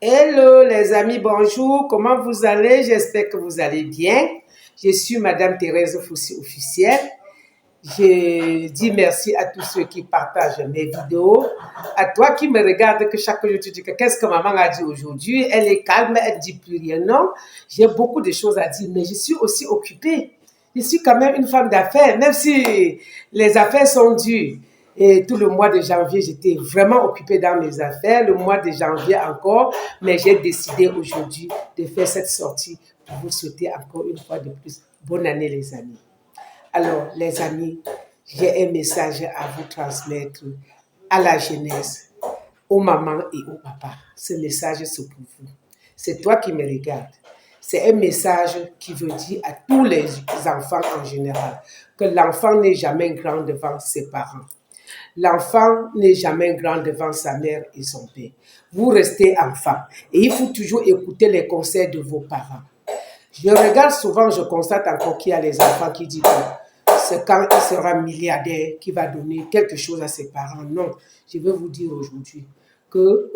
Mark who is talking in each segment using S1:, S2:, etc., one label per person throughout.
S1: Hello les amis, bonjour, comment vous allez? J'espère que vous allez bien. Je suis Madame Thérèse Foussi officielle. Je dis merci à tous ceux qui partagent mes vidéos. À toi qui me regarde, que chaque jour tu dis que qu'est-ce que maman a dit aujourd'hui? Elle est calme, elle ne dit plus rien. Non, j'ai beaucoup de choses à dire, mais je suis aussi occupée. Je suis quand même une femme d'affaires, même si les affaires sont dures. Et tout le mois de janvier, j'étais vraiment occupée dans mes affaires. Le mois de janvier encore, mais j'ai décidé aujourd'hui de faire cette sortie pour vous souhaiter encore une fois de plus bonne année les amis. Alors les amis, j'ai un message à vous transmettre à la jeunesse, aux mamans et aux papas. Ce message c'est pour vous. C'est toi qui me regardes. C'est un message qui veut dire à tous les enfants en général que l'enfant n'est jamais grand devant ses parents. L'enfant n'est jamais grand devant sa mère et son père. Vous restez enfant et il faut toujours écouter les conseils de vos parents. Je regarde souvent, je constate encore qu'il y a les enfants qui disent que c'est quand il sera milliardaire qu'il va donner quelque chose à ses parents. Non, je veux vous dire aujourd'hui que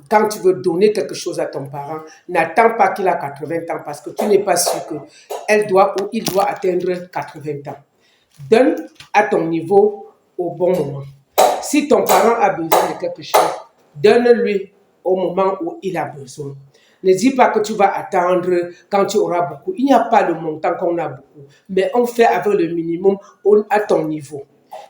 S1: quand tu veux donner quelque chose à ton parent, n'attends pas qu'il a 80 ans parce que tu n'es pas sûr qu'elle doit ou il doit atteindre 80 ans. Donne à ton niveau au bon moment. Si ton parent a besoin de quelque chose, donne-lui au moment où il a besoin. Ne dis pas que tu vas attendre quand tu auras beaucoup. Il n'y a pas le montant qu'on a beaucoup, mais on fait avec le minimum à ton niveau.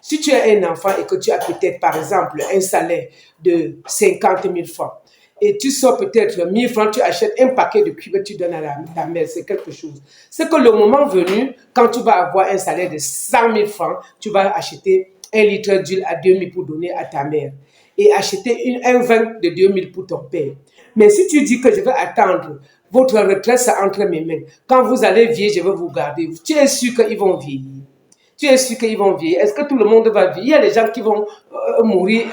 S1: Si tu es un enfant et que tu as peut-être, par exemple, un salaire de 50 000 francs, et tu sors peut-être 1000 francs, tu achètes un paquet de cubes, tu donnes à ta mère, c'est quelque chose. C'est que le moment venu, quand tu vas avoir un salaire de 100 000 francs, tu vas acheter 1 litre d'huile à 2000 pour donner à ta mère et acheter un vin de 2000 pour ton père. Mais si tu dis que je vais attendre, votre retraite, c'est entre mes mains. Quand vous allez vieillir, je vais vous garder. Tu es sûr qu'ils vont vieillir. Tu es sûr qu'ils vieillir. Est-ce que tout le monde va vieillir? Il y a des gens qui vont mourir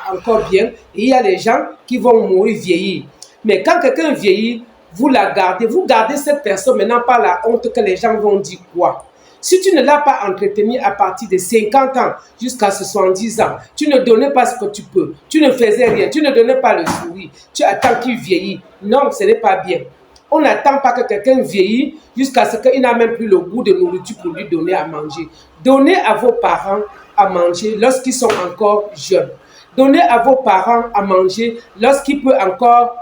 S1: encore bien et il y a des gens qui vont mourir vieillir. Mais quand quelqu'un vieillit, vous la gardez. Vous gardez cette personne maintenant par la honte que les gens vont dire quoi? Si tu ne l'as pas entretenu à partir de 50 ans jusqu'à 70 ans, tu ne donnais pas ce que tu peux, tu ne faisais rien, tu ne donnais pas le sourire, tu attends qu'il vieillit. Non, ce n'est pas bien. On n'attend pas que quelqu'un vieillit jusqu'à ce qu'il n'a même plus le goût de nourriture pour lui donner à manger. Donnez à vos parents à manger lorsqu'ils sont encore jeunes. Donnez à vos parents à manger lorsqu'ils peuvent encore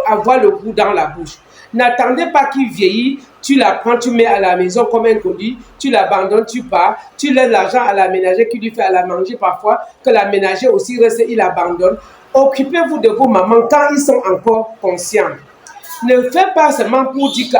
S1: avoir le goût dans la bouche. N'attendez pas qu'il vieillit, tu la prends, tu mets à la maison comme un colis, tu l'abandonnes, tu pars, tu laisses l'argent à la ménagère qui lui fait à la manger parfois, que la ménagère aussi reste, il abandonne. Occupez-vous de vos mamans quand ils sont encore conscients. Ne faites pas seulement pour dire que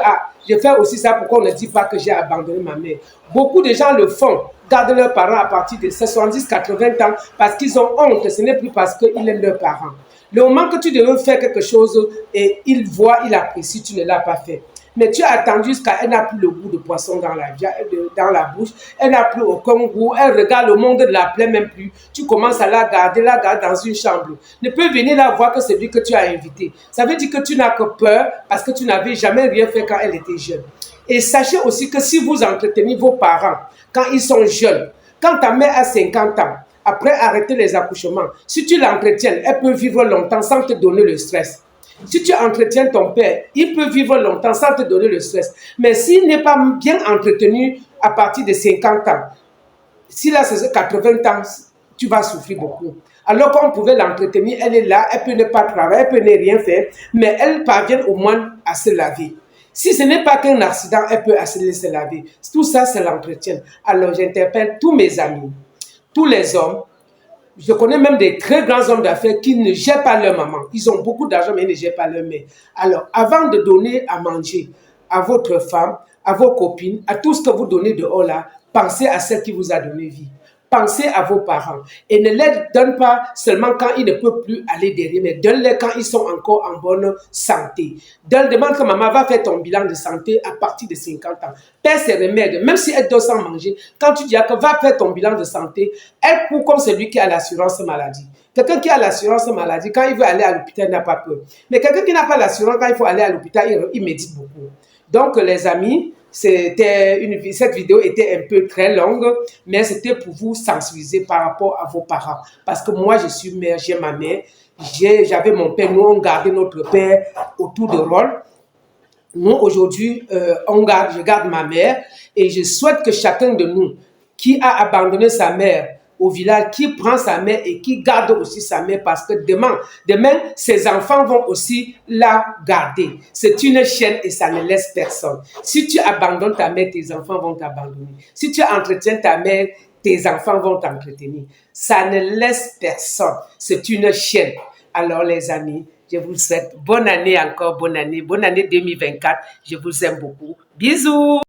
S1: je fais aussi ça, pourquoi on ne dit pas que j'ai abandonné ma mère. Beaucoup de gens le font, gardent leurs parents à partir de 70-80 ans parce qu'ils ont honte, ce n'est plus parce qu'ils aiment leurs parents. Le moment que tu devais faire quelque chose et il voit, il apprécie, tu ne l'as pas fait. Mais tu as attendu jusqu'à elle n'a plus le goût de poisson dans la bouche, elle n'a plus aucun goût, elle regarde le monde, ne la plaît même plus. Tu commences à la garder dans une chambre. Ne peut venir la voir que c'est lui que tu as invité. Ça veut dire que tu n'as que peur parce que tu n'avais jamais rien fait quand elle était jeune. Et sachez aussi que si vous entretenez vos parents quand ils sont jeunes, quand ta mère a 50 ans, après arrêter les accouchements, si tu l'entretiens, elle peut vivre longtemps sans te donner le stress. Si tu entretiens ton père, il peut vivre longtemps sans te donner le stress. Mais s'il n'est pas bien entretenu à partir de 50 ans, s'il a 80 ans, tu vas souffrir beaucoup. Alors qu'on pouvait l'entretenir, elle est là, elle peut ne pas travailler, elle peut ne rien faire, mais elle parvient au moins à se laver. Si ce n'est pas qu'un accident, elle peut assez se laver. Tout ça, c'est l'entretien. Alors j'interpelle tous mes amis, tous les hommes. Je connais même des très grands hommes d'affaires qui ne gèrent pas leur maman. Ils ont beaucoup d'argent, mais ils ne gèrent pas leur mère. Alors, avant de donner à manger à votre femme, à vos copines, à tout ce que vous donnez dehors là, pensez à celle qui vous a donné vie. Pensez à vos parents et ne les donne pas seulement quand ils ne peuvent plus aller derrière, mais donne-les quand ils sont encore en bonne santé. Demande que maman va faire ton bilan de santé à partir de 50 ans. Paie ses remèdes, même si elle doit sans manger. Quand tu dis que va faire ton bilan de santé, elle court comme celui qui a l'assurance maladie. Quelqu'un qui a l'assurance maladie, quand il veut aller à l'hôpital, il n'a pas peur. Mais quelqu'un qui n'a pas l'assurance, quand il faut aller à l'hôpital, il médite beaucoup. Donc, les amis, cette vidéo était un peu très longue, mais c'était pour vous sensibiliser par rapport à vos parents. Parce que moi, je suis mère, j'ai ma mère, j'avais mon père, nous on gardait notre père autour de rôle. Nous, aujourd'hui, je garde ma mère et je souhaite que chacun de nous qui a abandonné sa mère au village, qui prend sa mère et qui garde aussi sa mère parce que demain, ses enfants vont aussi la garder. C'est une chaîne et ça ne laisse personne. Si tu abandonnes ta mère, tes enfants vont t'abandonner. Si tu entretiens ta mère, tes enfants vont t'entretenir. Ça ne laisse personne. C'est une chaîne. Alors les amis, je vous souhaite bonne année encore, bonne année 2024. Je vous aime beaucoup. Bisous.